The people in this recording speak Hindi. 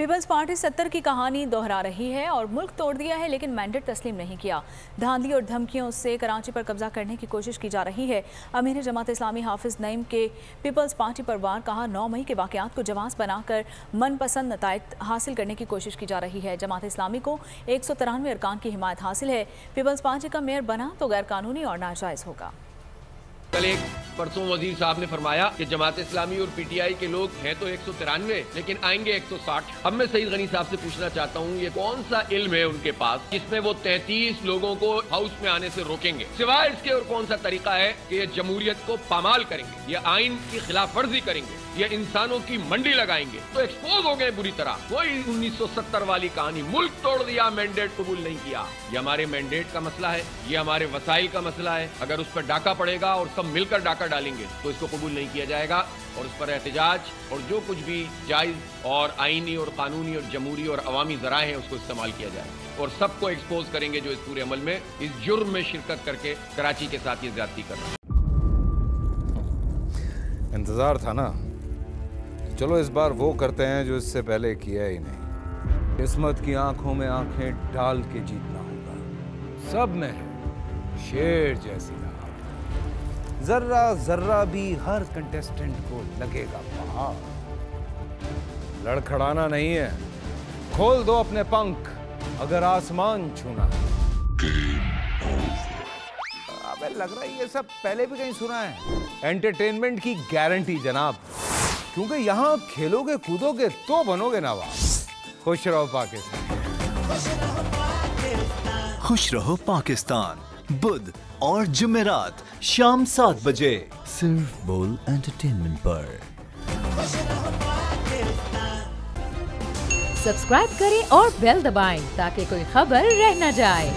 पीपल्स पार्टी 70 की कहानी दोहरा रही है और मुल्क तोड़ दिया है लेकिन मैंडेट तस्लीम नहीं किया। धांधली और धमकियों से कराची पर कब्जा करने की कोशिश की जा रही है। अमीर जमात इस्लामी हाफिज नईम के पीपल्स पार्टी पर वार कहा 9 मई के वाकयात को जवाब बनाकर मनपसंद नतायज हासिल करने की कोशिश की जा रही है। जमात इस्लामी को 193 अरकान की हिमायत हासिल है। पीपल्स पार्टी का मेयर बना तो गैर कानूनी और नाजायज होगा। कल एक परसों वजीर साहब ने फरमाया कि जमात इस्लामी और पीटीआई के लोग हैं तो 193 लेकिन आएंगे 160। अब मैं सईद गनी साहब से पूछना चाहता हूँ ये कौन सा इल्म है उनके पास जिसमें वो 33 लोगों को हाउस में आने से रोकेंगे। सिवाय इसके और कौन सा तरीका है कि ये जमहूरियत को पामाल करेंगे, ये आइन की खिलाफ वर्जी करेंगे, ये इंसानों की मंडी लगाएंगे। तो एक्सपोज हो गए बुरी तरह। वही 1970 वाली कहानी, मुल्क तोड़ दिया, मैंडेट कबूल नहीं किया। ये हमारे मैंडेट का मसला है, ये हमारे वसाइल का मसला है। अगर उस पर डाका पड़ेगा और सब मिलकर डाका डालेंगे तो इसको कबूल नहीं किया जाएगा और उस पर एहतजाज और जो कुछ भी जायज और आईनी और कानूनी और जमहूरी और अवामी ज़राए हैं उसको इस्तेमाल किया जाएगा और सबको एक्सपोज करेंगे जो इस पूरे अमल में इस जुर्म में शिरकत करके कराची के साथ ये ज्यादती कर रहे हैं। इंतजार था ना, चलो इस बार वो करते हैं जो इससे पहले किया ही नहीं। किस्मत की आंखों में आंखें डाल के जीतना होगा। सब में है शेर जैसी राह, जर्रा जर्रा भी हर कंटेस्टेंट को लगेगा पहाड़। लड़खड़ाना नहीं है, खोल दो अपने पंख अगर आसमान छूना है। अबे लग रहा है ये सब पहले भी कहीं सुना है। एंटरटेनमेंट की गारंटी जनाब, क्योंकि यहाँ खेलोगे कूदोगे तो बनोगे नवाब। खुश रहो पाकिस्तान। खुश रहो पाकिस्तान, बुध और जुमेरात शाम 7 बजे सिर्फ बोल एंटरटेनमेंट पर। सब्सक्राइब करें और बेल दबाएं ताकि कोई खबर रह न जाए।